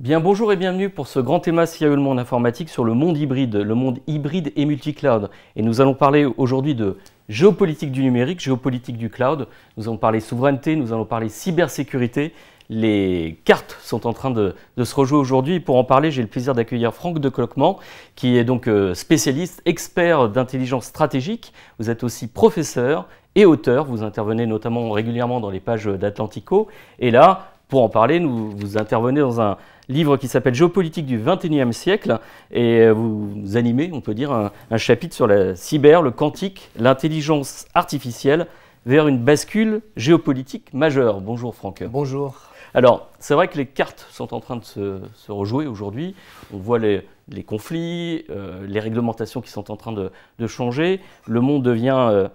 Bien, bonjour et bienvenue pour ce grand théma CIO le monde informatique sur le monde hybride et multi-cloud. Et nous allons parler aujourd'hui de géopolitique du numérique, géopolitique du cloud. Nous allons parler souveraineté, nous allons parler cybersécurité. Les cartes sont en train de se rejouer aujourd'hui. Pour en parler, j'ai le plaisir d'accueillir Franck de Cloquement, qui est donc spécialiste, expert d'intelligence stratégique. Vous êtes aussi professeur et auteur. Vous intervenez notamment régulièrement dans les pages d'Atlantico. Et là, pour en parler, vous intervenez dans un livre qui s'appelle Géopolitique du XXIe siècle et vous animez, on peut dire, un chapitre sur la cyber, le quantique, l'intelligence artificielle vers une bascule géopolitique majeure. Bonjour Franck. Bonjour. Alors, c'est vrai que les cartes sont en train de se rejouer aujourd'hui. On voit les conflits, les réglementations qui sont en train de changer. Le monde devient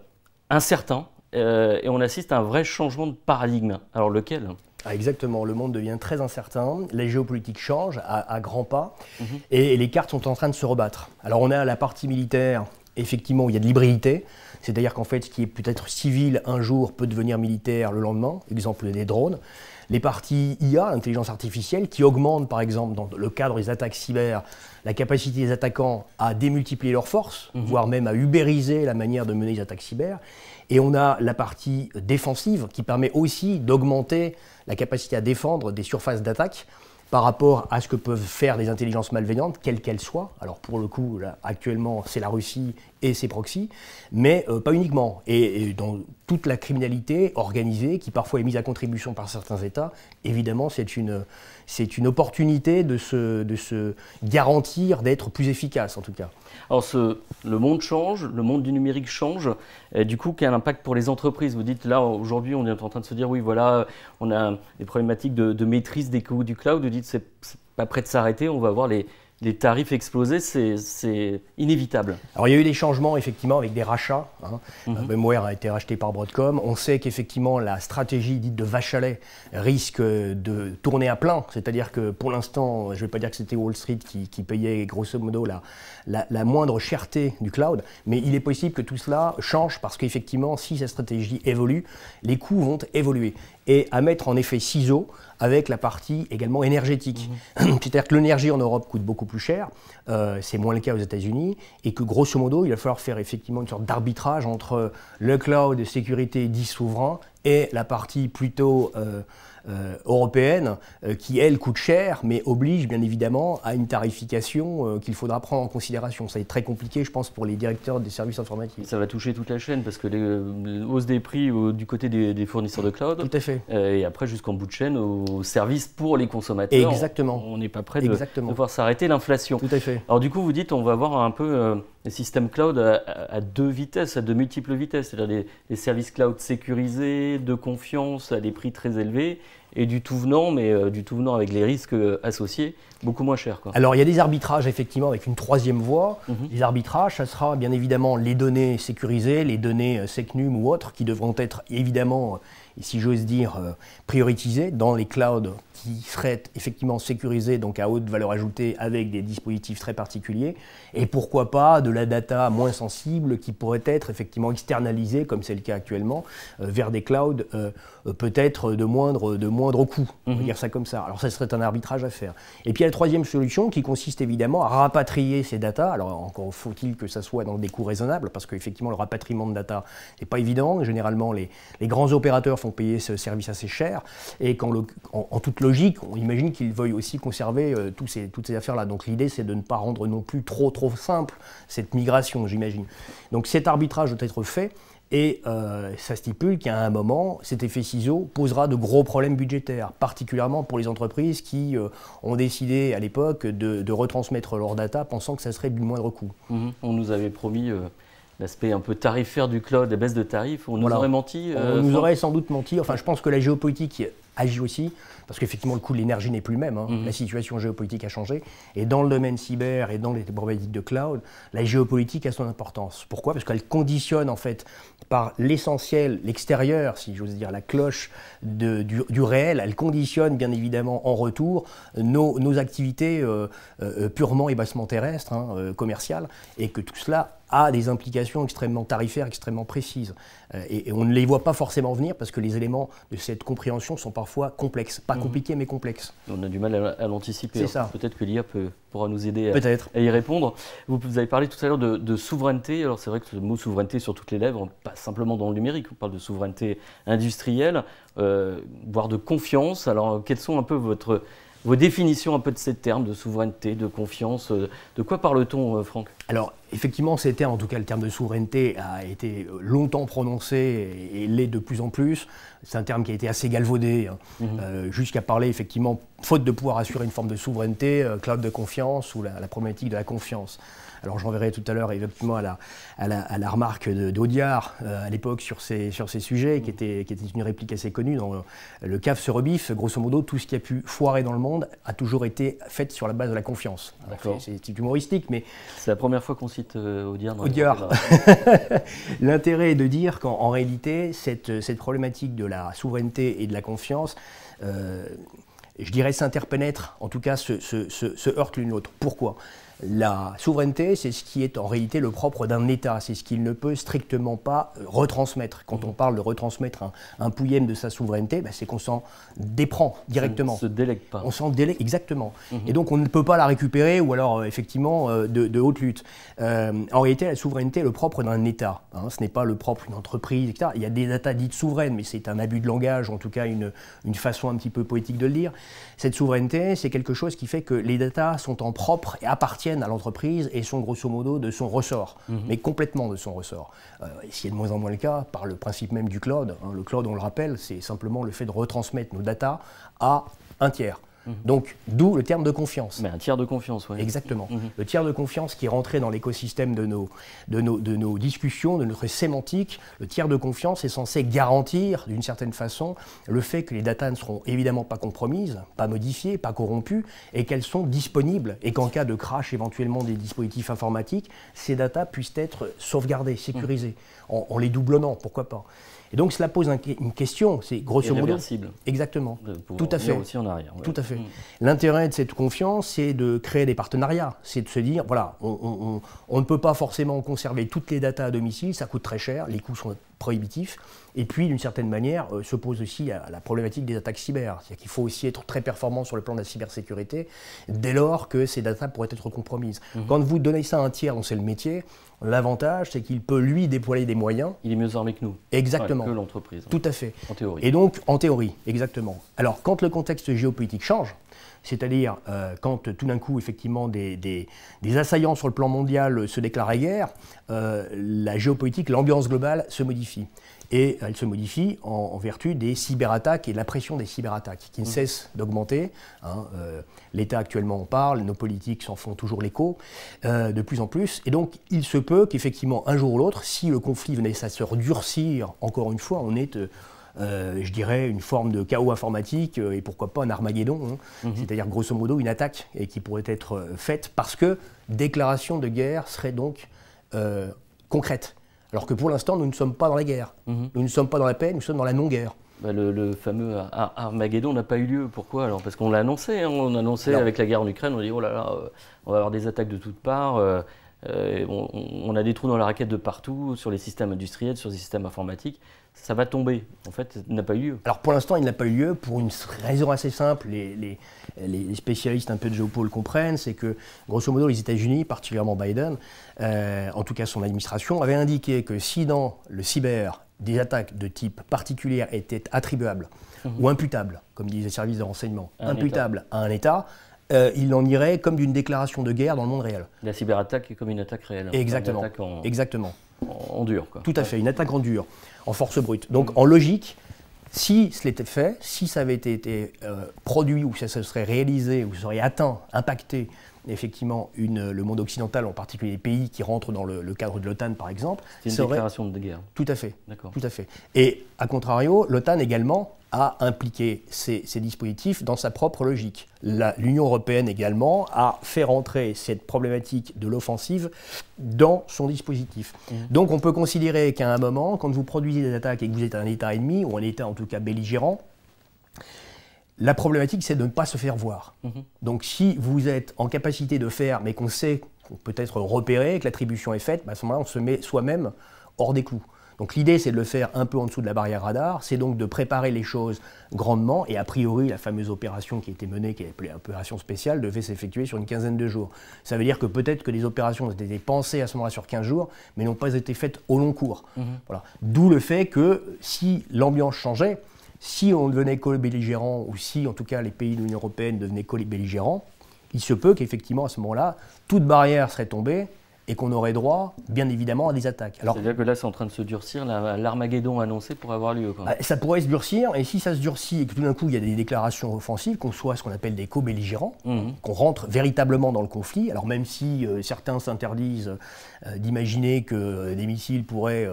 incertain et on assiste à un vrai changement de paradigme. Alors lequel ? Exactement, le monde devient très incertain, les géopolitiques changent à grands pas et les cartes sont en train de se rebattre. Alors on a la partie militaire, effectivement, où il y a de l'hybridité, c'est-à-dire qu'en fait ce qui est peut-être civil un jour peut devenir militaire le lendemain, exemple des drones. Les parties IA, l'intelligence artificielle, qui augmentent par exemple dans le cadre des attaques cyber la capacité des attaquants à démultiplier leurs forces, voire même à ubériser la manière de mener les attaques cyber. Et on a la partie défensive qui permet aussi d'augmenter la capacité à défendre des surfaces d'attaque par rapport à ce que peuvent faire des intelligences malveillantes, quelles qu'elles soient. Alors pour le coup, là, actuellement, c'est la Russie et ses proxys, mais pas uniquement. Et dans toute la criminalité organisée, qui parfois est mise à contribution par certains États, évidemment, c'est une opportunité de se garantir d'être plus efficace, en tout cas. Alors le monde change, le monde du numérique change, et du coup quel impact pour les entreprises? Vous dites là aujourd'hui on est en train de se dire oui voilà, on a des problématiques de maîtrise des coûts du cloud, vous dites c'est pas prêt de s'arrêter, on va voir les tarifs exploser, c'est inévitable. Alors il y a eu des changements effectivement avec des rachats. VMware a été racheté par Broadcom. On sait qu'effectivement la stratégie dite de vache à lait risque de tourner à plein. C'est-à-dire que pour l'instant, je ne vais pas dire que c'était Wall Street qui payait grosso modo la moindre cherté du cloud, mais il est possible que tout cela change parce qu'effectivement si cette stratégie évolue, les coûts vont évoluer. Et à mettre en effet ciseaux avec la partie également énergétique. C'est-à-dire que l'énergie en Europe coûte beaucoup plus cher, c'est moins le cas aux États-Unis, et que grosso modo, il va falloir faire effectivement une sorte d'arbitrage entre le cloud de sécurité dit souverain et la partie plutôt européenne qui, elle, coûte cher, mais oblige bien évidemment à une tarification qu'il faudra prendre en considération. Ça va être très compliqué, je pense, pour les directeurs des services informatiques. Ça va toucher toute la chaîne parce que les hausses des prix du côté des fournisseurs de cloud, tout à fait. Et après jusqu'en bout de chaîne aux services pour les consommateurs. Exactement. On n'est pas prêt de voir s'arrêter l'inflation. Tout à fait. Alors du coup, vous dites on va avoir un peu les systèmes cloud à deux vitesses, à de multiples vitesses, c'est-à-dire des services cloud sécurisés, de confiance, à des prix très élevés, et du tout venant, mais du tout venant avec les risques associés, beaucoup moins cher, quoi. Alors il y a des arbitrages effectivement avec une troisième voie. Les arbitrages, ça sera bien évidemment les données sécurisées, les données SecNum ou autres, qui devront être évidemment, si j'ose dire, prioritisées dans les clouds qui seraient effectivement sécurisés, donc à haute valeur ajoutée, avec des dispositifs très particuliers. Et pourquoi pas de la data moins sensible qui pourrait être effectivement externalisée, comme c'est le cas actuellement, vers des clouds peut-être de moindre coût, on va dire ça comme ça. Alors ça serait un arbitrage à faire. Et puis il y a la troisième solution qui consiste évidemment à rapatrier ces data. Alors encore faut-il que ça soit dans des coûts raisonnables, parce qu'effectivement le rapatriement de data n'est pas évident. Généralement les grands opérateurs font payer ce service assez cher, et en toute logique, on imagine qu'ils veuillent aussi conserver toutes ces affaires-là. Donc l'idée, c'est de ne pas rendre non plus trop simple cette migration, j'imagine. Donc cet arbitrage doit être fait, et ça stipule qu'à un moment, cet effet ciseau posera de gros problèmes budgétaires, particulièrement pour les entreprises qui ont décidé à l'époque de retransmettre leurs data pensant que ça serait du moindre coût. On nous avait promis l'aspect un peu tarifaire du cloud, la baisse de tarifs, on nous aurait menti. On nous aurait sans doute menti. Enfin, je pense que la géopolitique agit aussi, parce qu'effectivement le coût de l'énergie n'est plus le même, La situation géopolitique a changé, et dans le domaine cyber et dans les problématiques de cloud, la géopolitique a son importance. Pourquoi? Parce qu'elle conditionne en fait par l'essentiel, l'extérieur, si j'ose dire, la cloche du réel, elle conditionne bien évidemment en retour nos activités purement et bassement terrestres, commerciales, et que tout cela a des implications extrêmement tarifaires, extrêmement précises. Et on ne les voit pas forcément venir parce que les éléments de cette compréhension sont parfois parfois complexes. Pas compliqués, mais complexes. On a du mal à l'anticiper. C'est ça. Peut-être que l'IA pourra nous aider à y répondre. Vous avez parlé tout à l'heure de souveraineté. Alors c'est vrai que le mot souveraineté sur toutes les lèvres, pas simplement dans le numérique, on parle de souveraineté industrielle, voire de confiance. Alors quelles sont un peu vos définitions un peu de ces termes de souveraineté, de confiance? De quoi parle-t-on, Franck? Alors, effectivement, ces termes, en tout cas le terme de souveraineté, a été longtemps prononcé et l'est de plus en plus. C'est un terme qui a été assez galvaudé, jusqu'à parler, effectivement, faute de pouvoir assurer une forme de souveraineté, cloud de confiance ou la problématique de la confiance. Alors, j'en verrai tout à l'heure, effectivement, à la remarque d'Audiard, à l'époque, sur ces sujets, qui était une réplique assez connue. Dans le cave se rebiffe, grosso modo, tout ce qui a pu foirer dans le monde a toujours été fait sur la base de la confiance. C'est humoristique, mais... C'est la première fois qu'on cite Audiard. Audiard. L'intérêt est de dire qu'en réalité, cette problématique de la souveraineté et de la confiance, je dirais, s'interpénètrent, en tout cas se heurtent l'une l'autre. Pourquoi ? La souveraineté, c'est ce qui est en réalité le propre d'un État, c'est ce qu'il ne peut strictement pas retransmettre. Quand on parle de retransmettre un pouillème de sa souveraineté, c'est qu'on s'en déprend directement. Ça ne se délègue pas. On s'en délègue, exactement. Et donc on ne peut pas la récupérer, ou alors effectivement de haute lutte. En réalité, la souveraineté est le propre d'un État. Ce n'est pas le propre d'une entreprise, etc. Il y a des datas dites souveraines, mais c'est un abus de langage, en tout cas une façon un petit peu poétique de le dire. Cette souveraineté, c'est quelque chose qui fait que les datas sont en propre et appartiennent à l'entreprise et sont grosso modo de son ressort, mais complètement de son ressort. C'est de moins en moins le cas par le principe même du cloud. Le cloud, on le rappelle, c'est simplement le fait de retransmettre nos datas à un tiers. Donc, d'où le terme de confiance. Mais un tiers de confiance, oui. Exactement. Le tiers de confiance qui est rentré dans l'écosystème de nos discussions, de notre sémantique, le tiers de confiance est censé garantir, d'une certaine façon, le fait que les datas ne seront évidemment pas compromises, pas modifiées, pas corrompues, et qu'elles sont disponibles, et qu'en cas de crash éventuellement des dispositifs informatiques, ces datas puissent être sauvegardées, sécurisées, en les doublonnant, pourquoi pas. Et donc cela pose une question, c'est grosso modo... Irréversible. Exactement, tout à fait. Aussi en arrière. Ouais. Tout à fait. L'intérêt de cette confiance, c'est de créer des partenariats, c'est de se dire, voilà, on ne peut pas forcément conserver toutes les datas à domicile, ça coûte très cher, les coûts sont prohibitifs, et puis d'une certaine manière se pose aussi à la problématique des attaques cyber, c'est-à-dire qu'il faut aussi être très performant sur le plan de la cybersécurité, dès lors que ces datas pourraient être compromises. Quand vous donnez ça à un tiers dont c'est le métier, l'avantage, c'est qu'il peut, lui, déployer des moyens. Il est mieux armé que nous. Exactement. Que l'entreprise. Tout à fait. En théorie. Et donc, en théorie, exactement. Alors, quand le contexte géopolitique change, c'est-à-dire quand tout d'un coup, effectivement, des assaillants sur le plan mondial se déclarent guerre, la géopolitique, l'ambiance globale se modifie. Et elle se modifie en vertu des cyberattaques et de la pression des cyberattaques qui ne cessent d'augmenter. L'État actuellement en parle, nos politiques s'en font toujours l'écho, de plus en plus. Et donc il se peut qu'effectivement un jour ou l'autre, si le conflit venait à se redurcir, encore une fois, on est... je dirais, une forme de chaos informatique et pourquoi pas un Armageddon, c'est-à-dire grosso modo une attaque qui pourrait être faite parce que déclaration de guerre serait donc concrète. Alors que pour l'instant, nous ne sommes pas dans la guerre, nous ne sommes pas dans la paix, nous sommes dans la non-guerre. Le fameux Armageddon n'a pas eu lieu. Pourquoi alors? Parce qu'on l'a annoncé, on a annoncé avec la guerre en Ukraine, on a dit oh là là, on va avoir des attaques de toutes parts. On a des trous dans la raquette de partout, sur les systèmes industriels, sur les systèmes informatiques. Ça va tomber. En fait, il n'a pas eu lieu. Alors pour l'instant, il n'a pas eu lieu pour une raison assez simple. Les spécialistes un peu de géopo le comprennent, c'est que grosso modo les États-Unis, particulièrement Biden, en tout cas son administration, avait indiqué que si dans le cyber, des attaques de type particulier étaient attribuables ou imputables, comme disent les services de renseignement, imputables à un État, il en irait comme d'une déclaration de guerre dans le monde réel. La cyberattaque est comme une attaque réelle. Exactement. Une attaque Exactement. En dur, quoi. Tout à fait, une attaque en dur, en force brute. Donc en logique, si cela était fait, si ça avait été produit ou ça se serait réalisé ou ça aurait atteint, impacté effectivement le monde occidental, en particulier les pays qui rentrent dans le cadre de l'OTAN par exemple. C'est une déclaration de guerre. Tout à fait. D'accord. Tout à fait. Et à contrario, l'OTAN également a impliqué ces dispositifs dans sa propre logique. L'Union européenne également a fait rentrer cette problématique de l'offensive dans son dispositif. Donc on peut considérer qu'à un moment, quand vous produisez des attaques et que vous êtes un État ennemi, ou un État en tout cas belligérant, la problématique c'est de ne pas se faire voir. Donc si vous êtes en capacité de faire, mais qu'on sait qu'on peut être repéré, que l'attribution est faite, à ce moment-là on se met soi-même hors des clous. Donc l'idée, c'est de le faire un peu en dessous de la barrière radar, c'est donc de préparer les choses grandement, et a priori, la fameuse opération qui a été menée, qui est appelée opération spéciale, devait s'effectuer sur une quinzaine de jours. Ça veut dire que peut-être que les opérations ont été pensées à ce moment-là sur 15 jours, mais n'ont pas été faites au long cours. Voilà. D'où le fait que si l'ambiance changeait, si on devenait co-belligérant, ou si en tout cas les pays de l'Union européenne devenaient co-belligérants, il se peut qu'effectivement à ce moment-là, toute barrière serait tombée, et qu'on aurait droit, bien évidemment, à des attaques. C'est-à-dire que là, c'est en train de se durcir, l'Armageddon annoncé pourrait avoir lieu. Ça pourrait se durcir, et si ça se durcit et que tout d'un coup, il y a des déclarations offensives, qu'on soit ce qu'on appelle des co-belligérants, qu'on rentre véritablement dans le conflit, alors même si certains s'interdisent d'imaginer que des missiles pourraient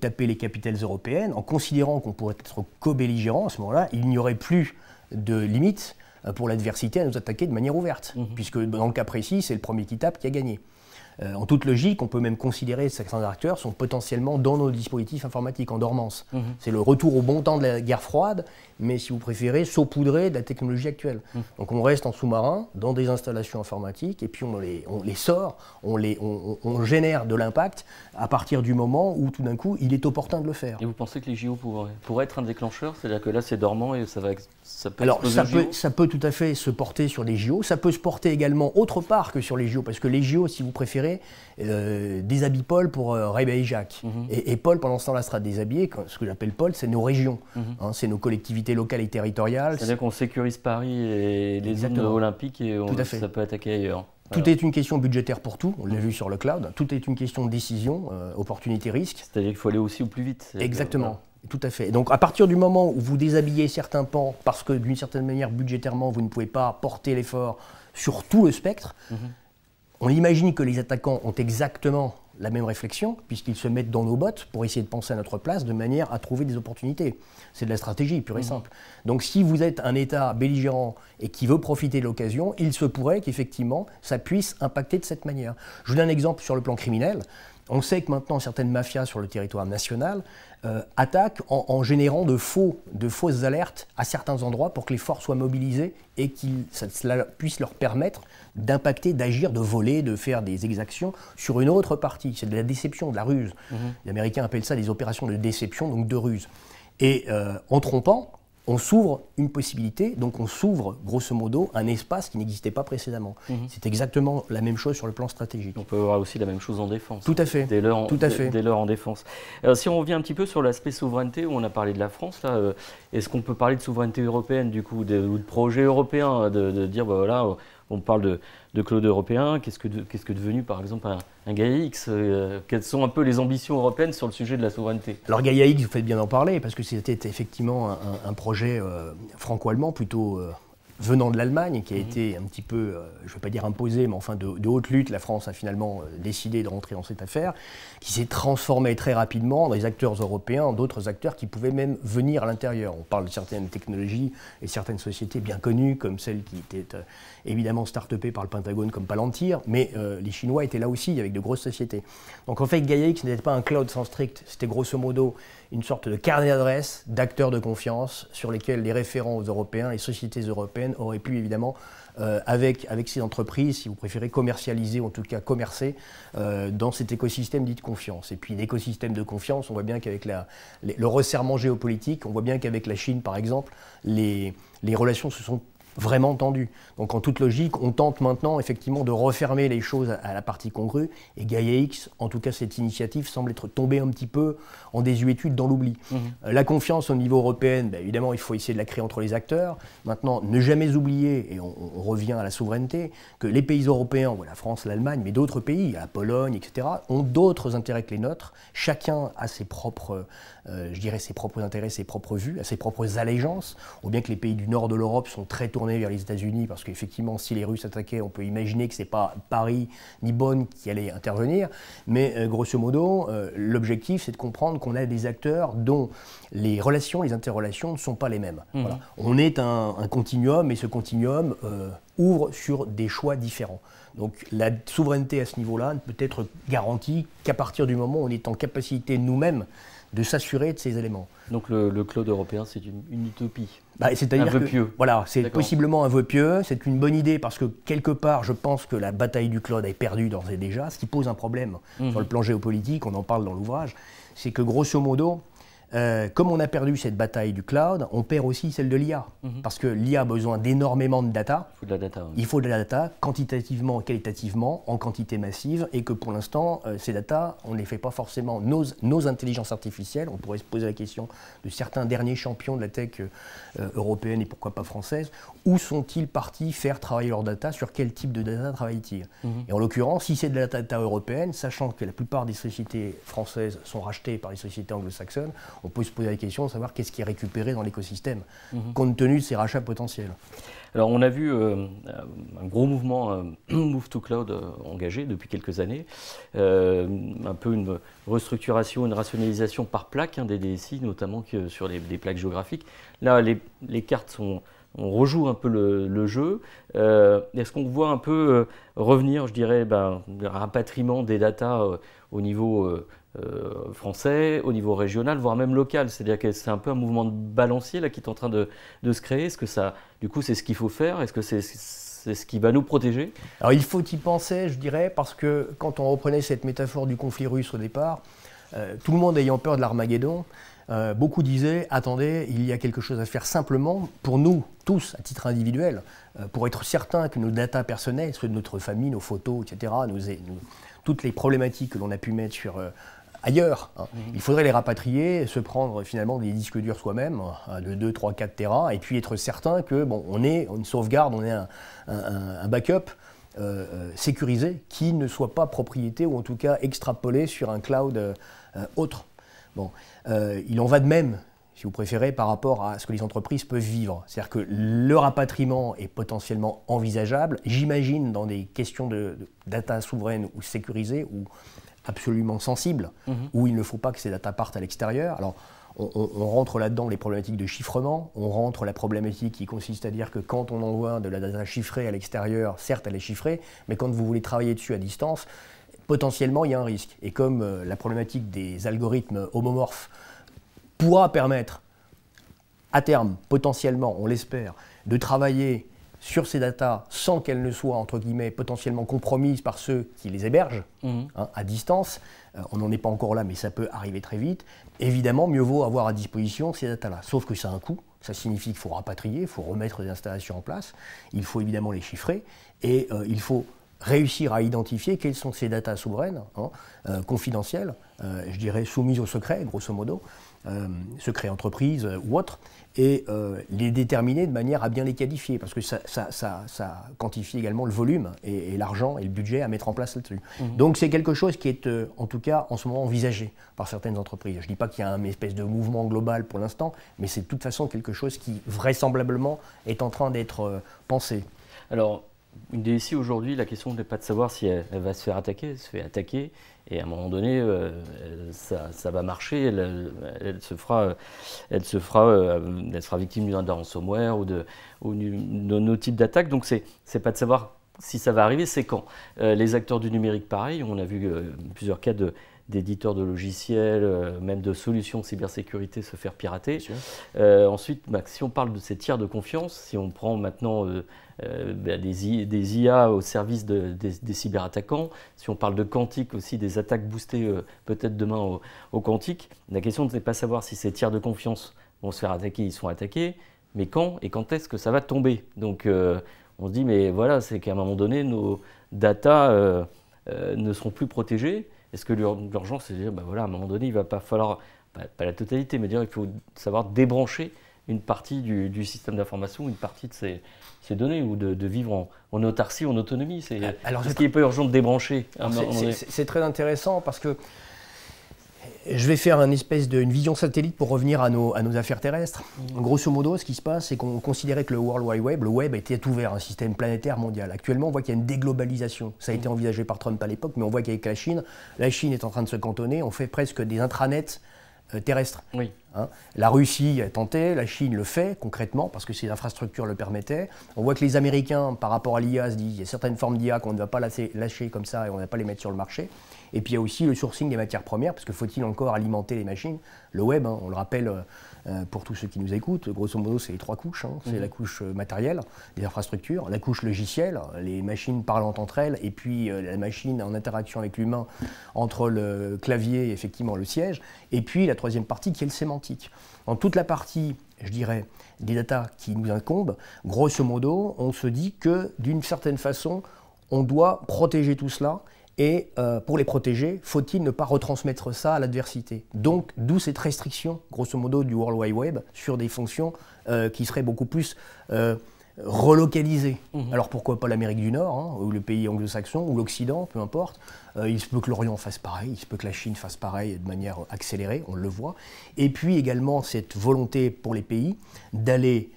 taper les capitales européennes, en considérant qu'on pourrait être co-belligérants, à ce moment-là, il n'y aurait plus de limite pour l'adversité à nous attaquer de manière ouverte, puisque dans le cas précis, c'est le premier qui tape qui a gagné. En toute logique, on peut même considérer que certains acteurs sont potentiellement dans nos dispositifs informatiques en dormance. C'est le retour au bon temps de la guerre froide, mais si vous préférez, saupoudré de la technologie actuelle. Donc on reste en sous-marin, dans des installations informatiques, et puis on les sort, on génère de l'impact à partir du moment où tout d'un coup, il est opportun de le faire. Et vous pensez que les JO pourraient être un déclencheur? C'est-à-dire que là, c'est dormant et ça peut Alors ça peut tout à fait se porter sur les JO, ça peut se porter également autre part que sur les JO, parce que les JO, si vous préférez, déshabille Paul pour réveiller Jacques. Et Paul, pendant ce temps-là, sera déshabillé. Ce que j'appelle Paul, c'est nos régions, c'est nos collectivités locales et territoriales. C'est-à-dire qu'on sécurise Paris et les zones olympiques et ça peut attaquer ailleurs. Tout est une question budgétaire pour tout, on l'a vu sur le cloud. Tout est une question de décision, opportunité-risque. C'est-à-dire qu'il faut aller aussi au plus vite. Exactement. Tout à fait. Donc à partir du moment où vous déshabillez certains pans, parce que d'une certaine manière, budgétairement, vous ne pouvez pas porter l'effort sur tout le spectre, on imagine que les attaquants ont exactement la même réflexion, puisqu'ils se mettent dans nos bottes pour essayer de penser à notre place de manière à trouver des opportunités. C'est de la stratégie pure et simple. Donc si vous êtes un État belligérant et qui veut profiter de l'occasion, il se pourrait qu'effectivement ça puisse impacter de cette manière. Je vous donne un exemple sur le plan criminel. On sait que maintenant certaines mafias sur le territoire national attaquent en générant de fausses alertes à certains endroits pour que les forces soient mobilisées et que cela puisse leur permettre d'impacter, d'agir, de voler, de faire des exactions sur une autre partie. C'est de la déception, de la ruse. Les Américains appellent ça des opérations de déception, donc de ruse. Et en trompant, on s'ouvre une possibilité, donc on s'ouvre grosso modo un espace qui n'existait pas précédemment. C'est exactement la même chose sur le plan stratégique. On peut avoir aussi la même chose en défense. Tout à fait. Dès lors en défense. Si on revient un petit peu sur l'aspect souveraineté, où on a parlé de la France, est-ce qu'on peut parler de souveraineté européenne du coup, ou de projet européen, de dire bah, voilà, on parle de cloud européen, qu'est-ce que est devenu par exemple un Gaia X, quelles sont un peu les ambitions européennes sur le sujet de la souveraineté? Alors Gaia X, vous faites bien d'en parler, parce que c'était effectivement un projet franco-allemand, plutôt venant de l'Allemagne, qui a été un petit peu, je ne vais pas dire imposé, mais enfin de haute lutte. La France a finalement décidé de rentrer dans cette affaire, qui s'est transformée très rapidement dans des acteurs européens, d'autres acteurs qui pouvaient même venir à l'intérieur. On parle de certaines technologies et certaines sociétés bien connues, comme celles qui étaient évidemment start-upées par le Pentagone, comme Palantir, mais les Chinois étaient là aussi, avec de grosses sociétés. Donc en fait, Gaia X n'était pas un cloud sans strict, c'était grosso modo une sorte de carnet d'adresses d'acteurs de confiance sur lesquels les référents européens, les sociétés européennes auraient pu évidemment, avec ces entreprises, si vous préférez, commercialiser, ou en tout cas commercer dans cet écosystème dit de confiance. Et puis l'écosystème de confiance, on voit bien qu'avec le resserrement géopolitique, on voit bien qu'avec la Chine par exemple, les relations se sont vraiment tendu. Donc en toute logique, on tente maintenant effectivement de refermer les choses à la partie congrue, et Gaia X, en tout cas cette initiative, semble être tombée un petit peu en désuétude dans l'oubli. La confiance au niveau européen, évidemment il faut essayer de la créer entre les acteurs. Maintenant, ne jamais oublier, et on revient à la souveraineté, que les pays européens, la France, l'Allemagne, mais d'autres pays, la Pologne, etc., ont d'autres intérêts que les nôtres. Chacun a ses propres, ses propres intérêts, ses propres vues, ses propres allégeances. On voit bien que les pays du nord de l'Europe sont très tournés vers les États-Unis, parce qu'effectivement, si les Russes attaquaient, on peut imaginer que ce n'est pas Paris ni Bonn qui allaient intervenir. Mais grosso modo, l'objectif, c'est de comprendre qu'on a des acteurs dont les relations, les interrelations ne sont pas les mêmes. Voilà. On est un continuum, et ce continuum ouvre sur des choix différents. Donc la souveraineté à ce niveau-là ne peut être garantie qu'à partir du moment où on est en capacité nous-mêmes de s'assurer de ces éléments. Donc le cloud européen, c'est une utopie. C'est-à-dire un vœu pieux. Voilà, c'est possiblement un vœu pieux, c'est une bonne idée parce que quelque part, je pense que la bataille du cloud est perdue d'ores et déjà, ce qui pose un problème sur le plan géopolitique, on en parle dans l'ouvrage, c'est que grosso modo, comme on a perdu cette bataille du cloud, on perd aussi celle de l'IA. Parce que l'IA a besoin d'énormément de data. Il faut de la data. Il faut de la data, quantitativement et qualitativement, en quantité massive, et que pour l'instant, ces data, on ne les fait pas forcément. Nos intelligences artificielles, on pourrait se poser la question de certains derniers champions de la tech européenne et pourquoi pas française, où sont-ils partis faire travailler leurs data, sur quel type de data travaillent-ils? Et en l'occurrence, si c'est de la data européenne, sachant que la plupart des sociétés françaises sont rachetées par les sociétés anglo-saxonnes, on peut se poser la question de savoir qu'est-ce qui est récupéré dans l'écosystème, compte tenu de ces rachats potentiels. Alors on a vu un gros mouvement Move to Cloud engagé depuis quelques années, un peu une restructuration, une rationalisation par plaque des DSI, notamment sur des plaques géographiques. Là, les cartes on rejoue un peu le jeu. Est-ce qu'on voit un peu revenir, je dirais, un rapatriement des datas au niveau français, au niveau régional, voire même local? C'est-à-dire que c'est un peu un mouvement de balancier là, qui est en train de se créer. Est-ce que ça, du coup, c'est ce qu'il faut faire? Est-ce que c'est ce qui va nous protéger? Alors il faut y penser, je dirais, parce que quand on reprenait cette métaphore du conflit russe au départ, tout le monde ayant peur de l'Armageddon, beaucoup disaient, attendez, il y a quelque chose à faire simplement pour nous, tous, à titre individuel, pour être certain que nos datas personnelles, ceux de notre famille, nos photos, etc., toutes les problématiques que l'on a pu mettre sur ailleurs, il faudrait les rapatrier, se prendre finalement des disques durs soi-même, de 2, 3, 4 Tera, et puis être certain que on est une sauvegarde, on est un backup sécurisé qui ne soit pas propriété ou en tout cas extrapolé sur un cloud autre. Il en va de même, si vous préférez, par rapport à ce que les entreprises peuvent vivre. C'est-à-dire que le rapatriement est potentiellement envisageable, j'imagine, dans des questions de data souveraine ou sécurisée ou absolument sensibles, où il ne faut pas que ces data partent à l'extérieur. Alors, on rentre là-dedans les problématiques de chiffrement, on rentre la problématique qui consiste à dire que quand on envoie de la data chiffrée à l'extérieur, certes elle est chiffrée, mais quand vous voulez travailler dessus à distance, potentiellement il y a un risque. Et comme la problématique des algorithmes homomorphes pourra permettre, à terme, potentiellement, on l'espère, de travailler sur ces datas sans qu'elles ne soient, entre guillemets, potentiellement compromises par ceux qui les hébergent à distance. On n'en est pas encore là, mais ça peut arriver très vite. Évidemment, mieux vaut avoir à disposition ces datas-là. Sauf que ça a un coût. Ça signifie qu'il faut rapatrier, il faut remettre des installations en place. Il faut évidemment les chiffrer et il faut réussir à identifier quelles sont ces datas souveraines, confidentielles, je dirais soumises au secret, grosso modo, secret entreprise ou autre, et les déterminer de manière à bien les qualifier, parce que ça quantifie également le volume et l'argent et le budget à mettre en place là-dessus. Donc c'est quelque chose qui est en tout cas en ce moment envisagé par certaines entreprises. Je ne dis pas qu'il y a une espèce de mouvement global pour l'instant, mais c'est de toute façon quelque chose qui vraisemblablement est en train d'être pensé. Alors, une DSI aujourd'hui, la question n'est pas de savoir si elle va se faire attaquer, elle se fait attaquer, et à un moment donné, ça va marcher, elle sera victime d'un ransomware ou d'un autre type d'attaque. Donc c'est pas de savoir si ça va arriver, c'est quand. Les acteurs du numérique, pareil, on a vu plusieurs cas d'éditeurs de logiciels, même de solutions de cybersécurité se faire pirater. Ensuite, si on parle de ces tiers de confiance, si on prend maintenant des IA au service des cyberattaquants, si on parle de quantique aussi, des attaques boostées peut-être demain au quantique, la question n'est pas savoir si ces tiers de confiance vont se faire attaquer, ils sont attaqués, mais quand et quand est-ce que ça va tomber. Donc on se dit, mais voilà, c'est qu'à un moment donné, nos data ne seront plus protégées. Est-ce que l'urgence, c'est de dire, voilà, à un moment donné, il ne va pas falloir, pas la totalité, mais dire qu'il faut savoir débrancher une partie du système d'information, une partie de ces données, ou de vivre en autarcie, en autonomie. Est-ce qu'il n'est pas urgent de débrancher? C'est très intéressant parce que je vais faire une vision satellite pour revenir à nos affaires terrestres. Grosso modo, ce qui se passe, c'est qu'on considérait que le World Wide Web, le web était ouvert, un système planétaire mondial. Actuellement, on voit qu'il y a une déglobalisation. Ça a été envisagé par Trump à l'époque, mais on voit qu'avec la Chine est en train de se cantonner. On fait presque des intranets terrestres. Hein. La Russie a tenté, la Chine le fait concrètement parce que ses infrastructures le permettaient. On voit que les Américains, par rapport à l'IA, se disent qu'il y a certaines formes d'IA qu'on ne va pas lâcher comme ça et on ne va pas les mettre sur le marché. Et puis il y a aussi le sourcing des matières premières, parce que faut-il encore alimenter les machines. Le web, hein, on le rappelle pour tous ceux qui nous écoutent, grosso modo c'est les 3 couches. Hein. C'est la couche matérielle, des infrastructures, la couche logicielle, les machines parlant entre elles, et puis la machine en interaction avec l'humain entre le clavier et effectivement le siège, et puis la troisième partie qui est le sémantique. Dans toute la partie, je dirais, des datas qui nous incombent, grosso modo, on se dit que d'une certaine façon, on doit protéger tout cela. Et pour les protéger, faut-il ne pas retransmettre ça à l'adversité? Donc, d'où cette restriction, grosso modo, du World Wide Web sur des fonctions qui seraient beaucoup plus relocalisées. Alors, pourquoi pas l'Amérique du Nord, hein, ou le pays anglo-saxon, ou l'Occident, peu importe. Il se peut que l'Orient fasse pareil, il se peut que la Chine fasse pareil de manière accélérée, on le voit. Et puis également, cette volonté pour les pays d'aller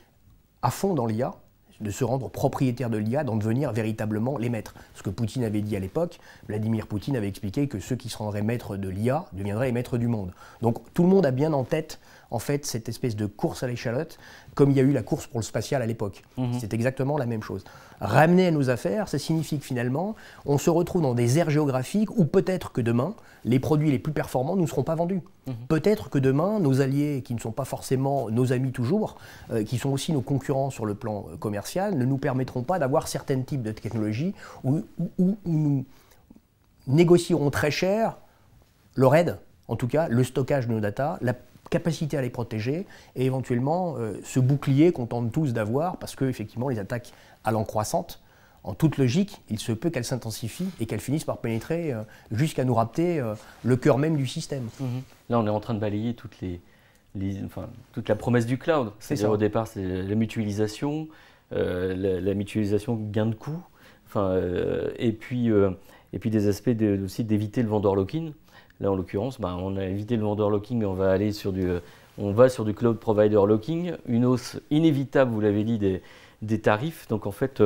à fond dans l'IA, de se rendre propriétaire de l'IA, d'en devenir véritablement les maîtres. Ce que Poutine avait dit à l'époque, Vladimir Poutine avait expliqué que ceux qui se rendraient maîtres de l'IA deviendraient les maîtres du monde. Donc tout le monde a bien en tête, en fait, cette espèce de course à l'échalote, comme il y a eu la course pour le spatial à l'époque. C'est exactement la même chose. Ramener à nos affaires, ça signifie que finalement, on se retrouve dans des aires géographiques où peut-être que demain, les produits les plus performants ne seront pas vendus. Peut-être que demain, nos alliés, qui ne sont pas forcément nos amis toujours, qui sont aussi nos concurrents sur le plan commercial, ne nous permettront pas d'avoir certains types de technologies où nous négocierons très cher le RAID, en tout cas le stockage de nos datas, la capacité à les protéger et éventuellement ce bouclier qu'on tente tous d'avoir parce que effectivement les attaques allant croissantes, en toute logique, il se peut qu'elles s'intensifient et qu'elles finissent par pénétrer jusqu'à nous rapter le cœur même du système. Là, on est en train de balayer toute la promesse du cloud. C'est-à-dire au départ, c'est la mutualisation, la mutualisation gain de coût, et puis des aspects aussi d'éviter le vendor lock-in. Là, en l'occurrence, on a évité le vendor locking, mais on va aller sur du cloud provider locking, une hausse inévitable, vous l'avez dit, des tarifs. Donc en fait,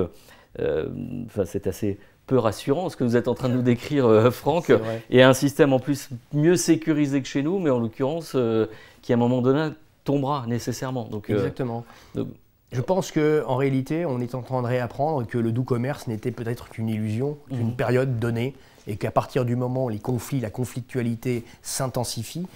c'est assez peu rassurant ce que vous êtes en train de nous décrire, Franck, et un système en plus mieux sécurisé que chez nous, mais en l'occurrence qui à un moment donné tombera nécessairement. Donc, exactement. Je pense qu'en réalité, on est en train de réapprendre que le doux commerce n'était peut-être qu'une illusion, qu'une période donnée, et qu'à partir du moment où les conflits, la conflictualité s'intensifie,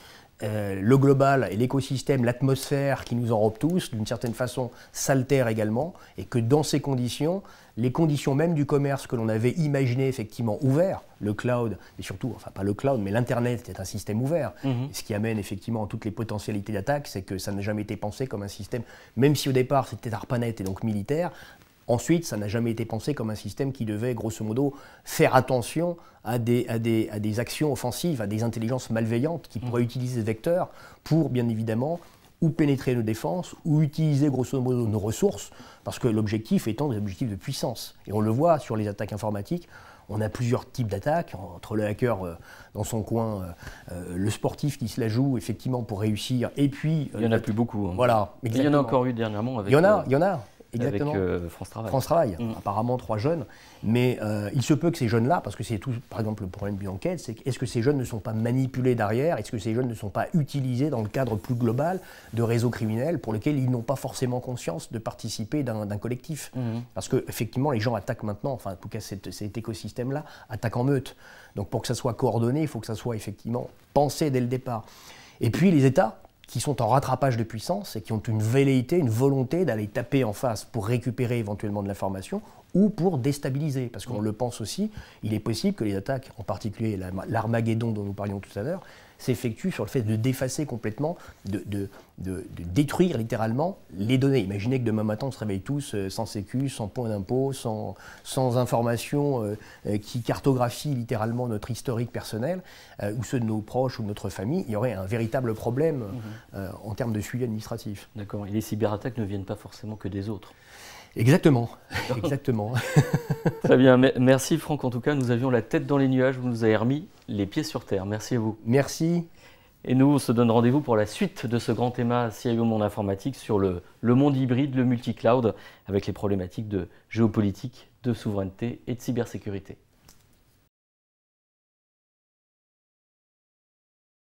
le global et l'écosystème, l'atmosphère qui nous enrobe tous, d'une certaine façon, s'altère également, et que dans ces conditions, les conditions même du commerce que l'on avait imaginé effectivement ouvert, le cloud, et surtout, enfin pas le cloud, mais l'Internet est un système ouvert. Ce qui amène effectivement à toutes les potentialités d'attaque, c'est que ça n'a jamais été pensé comme un système, même si au départ c'était ARPANET et donc militaire, ensuite ça n'a jamais été pensé comme un système qui devait grosso modo faire attention à des actions offensives, à des intelligences malveillantes qui pourraient utiliser ce vecteur pour bien évidemment ou pénétrer nos défenses, ou utiliser grosso modo nos ressources, parce que l'objectif étant des objectifs de puissance. Et on le voit sur les attaques informatiques, on a plusieurs types d'attaques, entre le hacker dans son coin, le sportif qui se la joue effectivement pour réussir, et puis... il n'y en a plus beaucoup. Hein. Voilà. Il y en a encore eu dernièrement avec... Il y en a. Exactement. Avec France Travail. France Travail, apparemment 3 jeunes. Mais il se peut que ces jeunes-là, parce que c'est tout, par exemple, le problème d'une enquête, c'est est-ce que ces jeunes ne sont pas manipulés derrière? Est-ce que ces jeunes ne sont pas utilisés dans le cadre plus global de réseaux criminels pour lesquels ils n'ont pas forcément conscience de participer d'un collectif? Parce qu'effectivement, les gens attaquent maintenant, enfin en tout cas cet écosystème-là, attaquent en meute. Donc pour que ça soit coordonné, il faut que ça soit effectivement pensé dès le départ. Et puis les États, qui sont en rattrapage de puissance et qui ont une velléité, une volonté d'aller taper en face pour récupérer éventuellement de l'information ou pour déstabiliser. Parce qu'on le pense aussi, il est possible que les attaques, en particulier l'Armageddon dont nous parlions tout à l'heure, s'effectuent sur le fait de défacer complètement, de détruire littéralement les données. Imaginez que demain matin on se réveille tous sans sécu, sans point d'impôt, sans information qui cartographie littéralement notre historique personnel, ou ceux de nos proches ou de notre famille. Il y aurait un véritable problème en termes de suivi administratif. D'accord. Et les cyberattaques ne viennent pas forcément que des autres. Exactement, exactement. Très bien, merci Franck. En tout cas, nous avions la tête dans les nuages, vous nous avez remis les pieds sur terre. Merci à vous. Merci. Et nous, on se donne rendez-vous pour la suite de ce grand thème CIO Monde Informatique sur le monde hybride, le multi-cloud, avec les problématiques de géopolitique, de souveraineté et de cybersécurité.